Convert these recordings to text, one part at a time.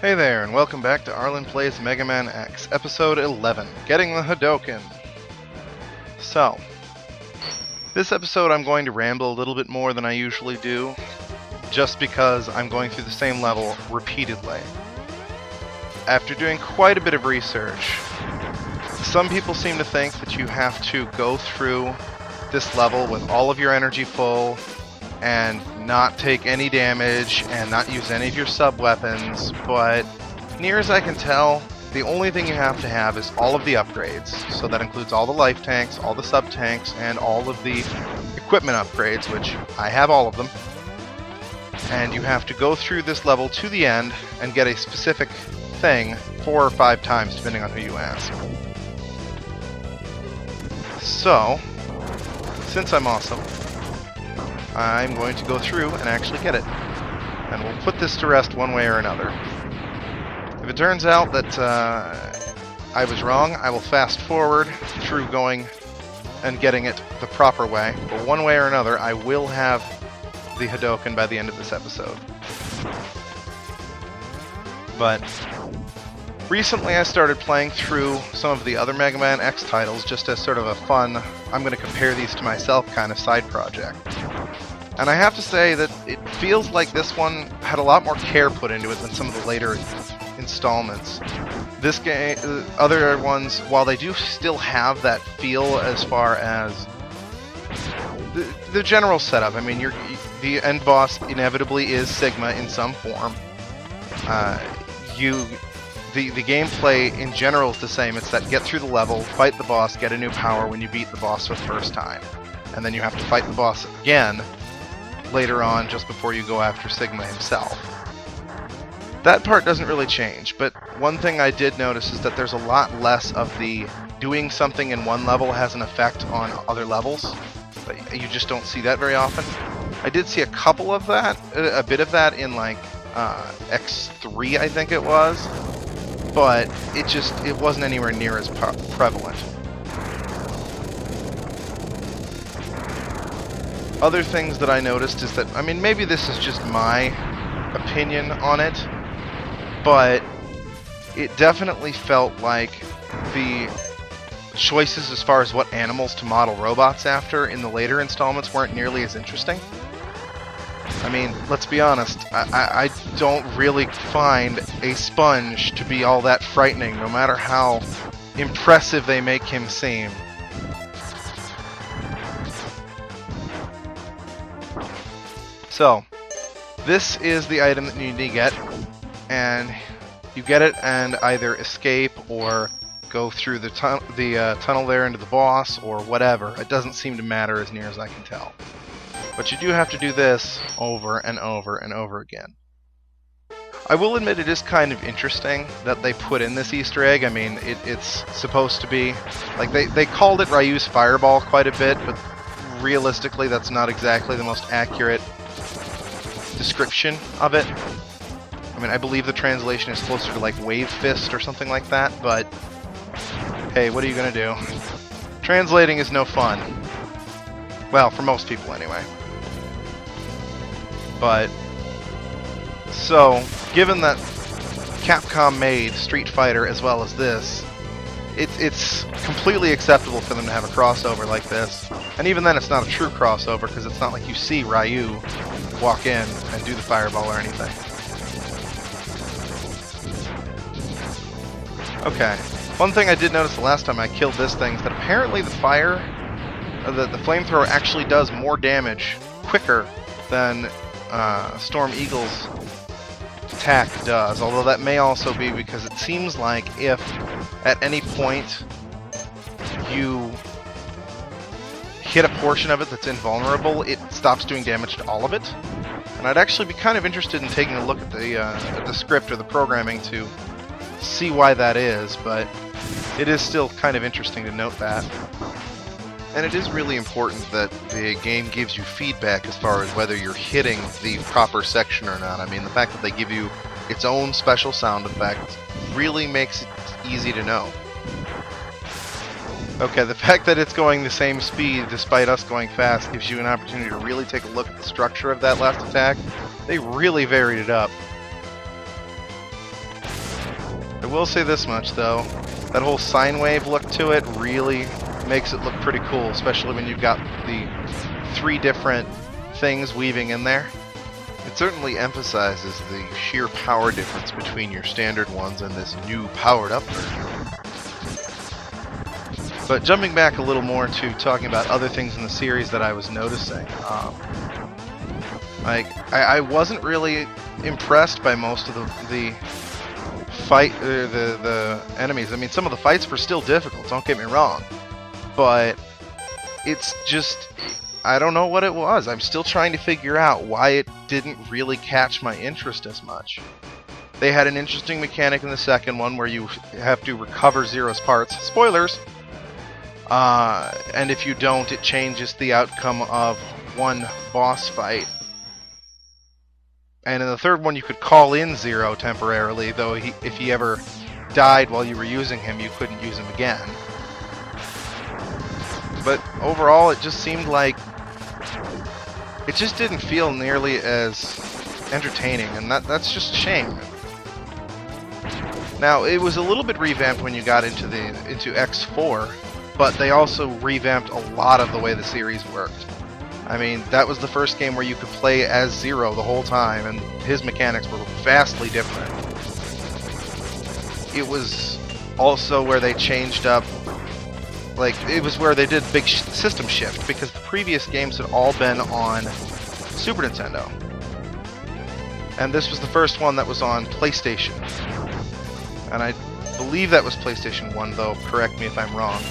Hey there, and welcome back to Arlin Plays Mega Man X, Episode 11, Getting the Hadoken. So, this episode I'm going to ramble a little bit more than I usually do, just because I'm going through the same level repeatedly. After doing quite a bit of research, some people seem to think that you have to go through this level with all of your energy full, and not take any damage, and not use any of your sub-weapons, but near as I can tell, the only thing you have to have is all of the upgrades. So that includes all the life tanks, all the sub-tanks, and all of the equipment upgrades, which I have all of them. And you have to go through this level to the end and get a specific thing 4 or 5 times, depending on who you ask. So, since I'm awesome, I'm going to go through and actually get it. And we'll put this to rest one way or another. If it turns out that I was wrong, I will fast forward through going and getting it the proper way. But one way or another, I will have the Hadoken by the end of this episode. But recently I started playing through some of the other Mega Man X titles just as sort of a fun, I'm going to compare these to myself kind of side project. And I have to say that it feels like this one had a lot more care put into it than some of the later installments. This game, other ones, while they do still have that feel as far as the general setup, I mean, the end boss inevitably is Sigma in some form. The gameplay in general is the same. It's that get through the level, fight the boss, get a new power when you beat the boss for the first time. And then you have to fight the boss again later on, just before you go after Sigma himself. That part doesn't really change, but one thing I did notice is that there's a lot less of the doing something in one level has an effect on other levels. You just don't see that very often. I did see a couple of that, a bit of that in like X3, I think it was, but it wasn't anywhere near as prevalent. Other things that I noticed is that, I mean, maybe this is just my opinion on it, but it definitely felt like the choices as far as what animals to model robots after in the later installments weren't nearly as interesting. I mean, let's be honest, I don't really find a sponge to be all that frightening, no matter how impressive they make him seem. So, this is the item that you need to get, and you get it and either escape or go through the tunnel there into the boss or whatever. It doesn't seem to matter as near as I can tell. But you do have to do this over and over and over again. I will admit it is kind of interesting that they put in this Easter egg. I mean, it's supposed to be, like, they called it Ryu's Fireball quite a bit, but realistically that's not exactly the most accurate description of it. I mean, I believe the translation is closer to like Wave Fist or something like that, but hey, what are you gonna do? Translating is no fun. Well, for most people anyway. But, so, given that Capcom made Street Fighter as well as this, it's completely acceptable for them to have a crossover like this. And even then, it's not a true crossover, because it's not like you see Ryu walk in and do the fireball or anything. Okay. One thing I did notice the last time I killed this thing is that apparently the the flamethrower actually does more damage quicker than Storm Eagle's attack does, although that may also be because it seems like if at any point you hit a portion of it that's invulnerable, it stops doing damage to all of it. And I'd actually be kind of interested in taking a look at the script or the programming to see why that is, but it is still kind of interesting to note that. And it is really important that the game gives you feedback as far as whether you're hitting the proper section or not. I mean, the fact that they give you its own special sound effect really makes it easy to know. Okay, the fact that it's going the same speed despite us going fast gives you an opportunity to really take a look at the structure of that last attack. They really varied it up. will say this much, though. That whole sine wave look to it really makes it look pretty cool, especially when you've got the 3 different things weaving in there. It certainly emphasizes the sheer power difference between your standard ones and this new powered-up version. But jumping back a little more to talking about other things in the series that I was noticing, I wasn't really impressed by most of the enemies. I mean, some of the fights were still difficult, don't get me wrong, but it's just, I don't know what it was. I'm still trying to figure out why it didn't really catch my interest as much. They had an interesting mechanic in the second one where you have to recover Zero's parts. Spoilers! And if you don't, it changes the outcome of one boss fight. And in the third one, you could call in Zero temporarily, though if he ever died while you were using him, you couldn't use him again. But overall, it just seemed like it just didn't feel nearly as entertaining, and that's just a shame. Now, it was a little bit revamped when you got into X4, but they also revamped a lot of the way the series worked. I mean, that was the first game where you could play as Zero the whole time, and his mechanics were vastly different. It was also where they changed up, like, it was where they did big system shift, because the previous games had all been on Super Nintendo. And this was the first one that was on PlayStation. And I believe that was PlayStation 1, though, correct me if I'm wrong.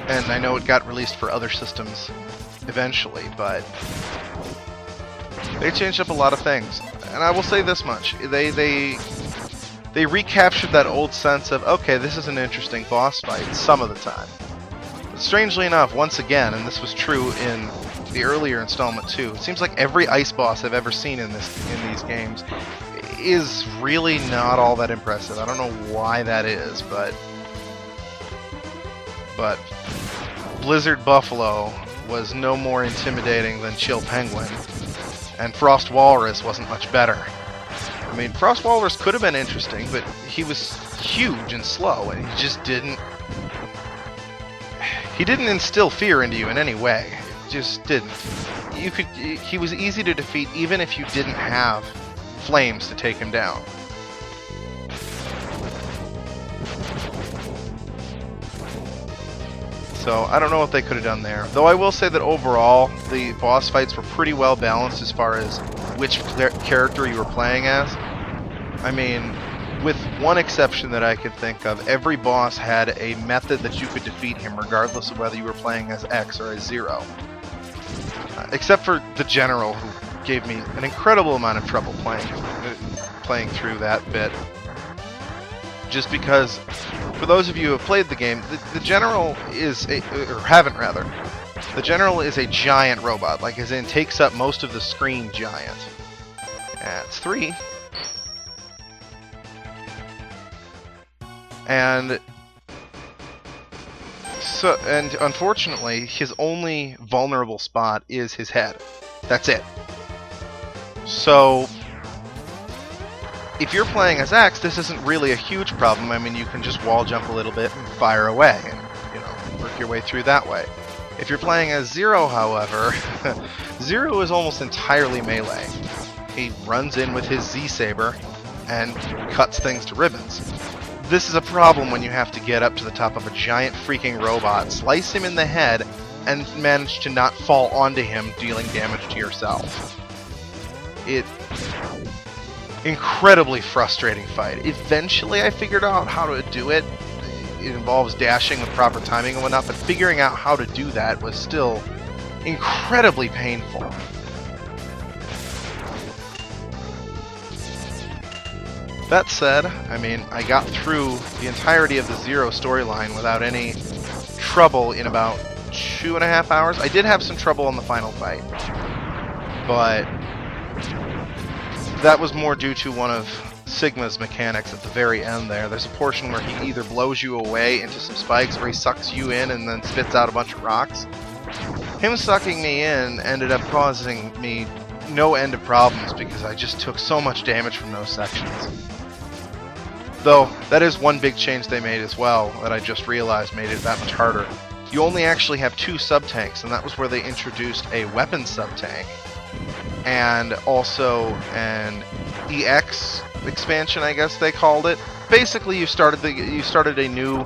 And I know it got released for other systems eventually, but they changed up a lot of things. And I will say this much: they recaptured that old sense of, okay, this is an interesting boss fight some of the time. But strangely enough, once again, and this was true in the earlier installment too, it seems like every ice boss I've ever seen in these games is really not all that impressive. I don't know why that is, but Blizzard Buffalo was no more intimidating than Chill Penguin, and Frost Walrus wasn't much better. I mean, Frost Walrus could have been interesting, but he was huge and slow, and he just didn't instill fear into you in any way. It just didn't. He was easy to defeat even if you didn't have flames to take him down. So, I don't know what they could have done there. Though I will say that overall, the boss fights were pretty well balanced as far as which character you were playing as. I mean, with one exception that I could think of, every boss had a method that you could defeat him regardless of whether you were playing as X or as Zero. Except for the General, who gave me an incredible amount of trouble playing through that bit. Just because, for those of you who have played the game, the General is the General is a giant robot, like as in takes up most of the screen giant. That's 3. And unfortunately, his only vulnerable spot is his head. That's it. So, if you're playing as X, this isn't really a huge problem. I mean, you can just wall jump a little bit and fire away, and work your way through that way. If you're playing as Zero, however, Zero is almost entirely melee. He runs in with his Z-Saber and cuts things to ribbons. This is a problem when you have to get up to the top of a giant freaking robot, slice him in the head, and manage to not fall onto him, dealing damage to yourself. Incredibly frustrating fight. Eventually I figured out how to do it. It involves dashing with proper timing and whatnot, but figuring out how to do that was still incredibly painful. That said, I mean, I got through the entirety of the Zero storyline without any trouble in about 2.5 hours. I did have some trouble on the final fight, but that was more due to one of Sigma's mechanics at the very end there. There's a portion where he either blows you away into some spikes or he sucks you in and then spits out a bunch of rocks. Him sucking me in ended up causing me no end of problems because I just took so much damage from those sections. Though, that is one big change they made as well that I just realized made it that much harder. You only actually have 2 sub-tanks, and that was where they introduced a weapon sub-tank and also an EX expansion, I guess they called it. Basically, you started a new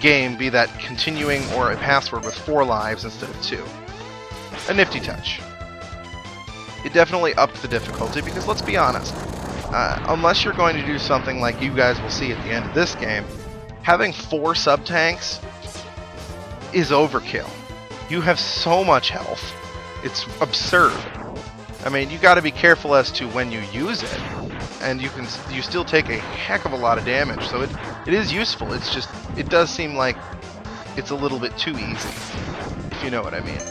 game, be that continuing or a password, with 4 lives instead of 2. A nifty touch. It definitely upped the difficulty because, let's be honest, unless you're going to do something like you guys will see at the end of this game, having 4 sub-tanks is overkill. You have so much health. It's absurd. I mean, you got to be careful as to when you use it, and you still take a heck of a lot of damage. So it is useful. It's just, it does seem like it's a little bit too easy, if you know what I mean.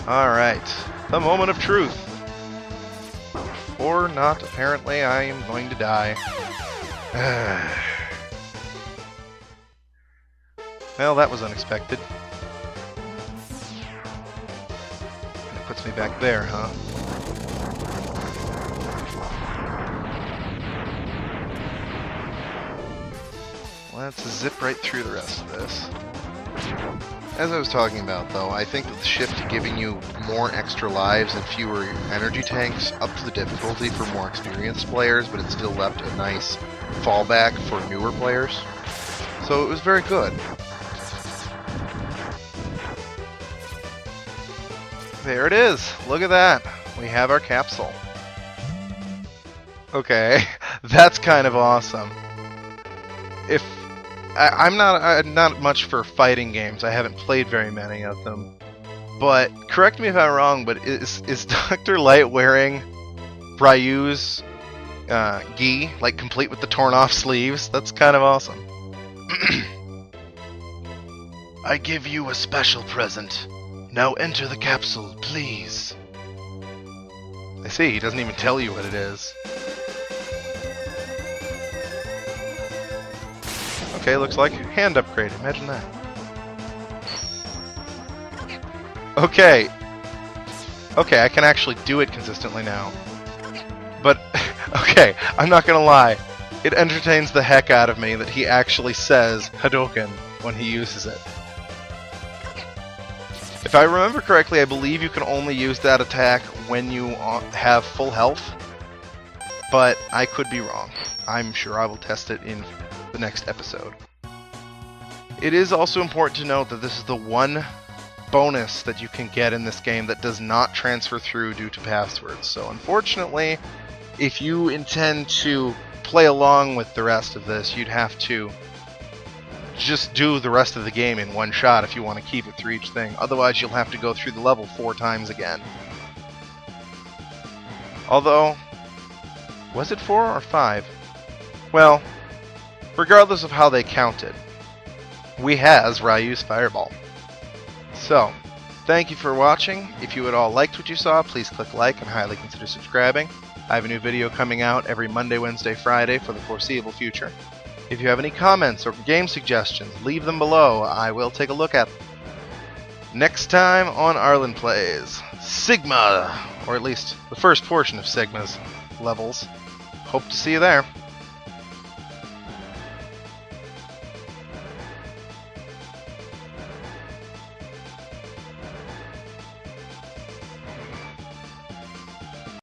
All right, the moment of truth. Or not, apparently I am going to die. Well, that was unexpected. And it puts me back there, huh? Let's zip right through the rest of this. As I was talking about, though, I think that the shift to giving you more extra lives and fewer energy tanks upped the difficulty for more experienced players, but it still left a nice fallback for newer players. So it was very good. There it is! Look at that! We have our capsule. Okay, that's kind of awesome. I'm not much for fighting games. I haven't played very many of them. But correct me if I'm wrong, but is Dr. Light wearing Ryu's gi, like complete with the torn off sleeves? That's kind of awesome. I give you a special present. Now enter the capsule, please. I see, he doesn't even tell you what it is. Okay, looks like hand upgrade. Imagine that. Okay. Okay, I can actually do it consistently now. But, okay, I'm not gonna lie. It entertains the heck out of me that he actually says Hadoken when he uses it. If I remember correctly, I believe you can only use that attack when you have full health. But I could be wrong. I'm sure I will test it in the next episode. It is also important to note that this is the one bonus that you can get in this game that does not transfer through due to passwords. So unfortunately, if you intend to play along with the rest of this, you'd have to just do the rest of the game in one shot if you want to keep it through each thing. Otherwise, you'll have to go through the level 4 times again. Although, was it 4 or 5? Well, regardless of how they count it, we has Ryu's Fireball. So, thank you for watching. If you at all liked what you saw, please click like and highly consider subscribing. I have a new video coming out every Monday, Wednesday, Friday for the foreseeable future. If you have any comments or game suggestions, leave them below. I will take a look at them. Next time on Arlin Plays, Sigma, or at least the first portion of Sigma's levels. Hope to see you there.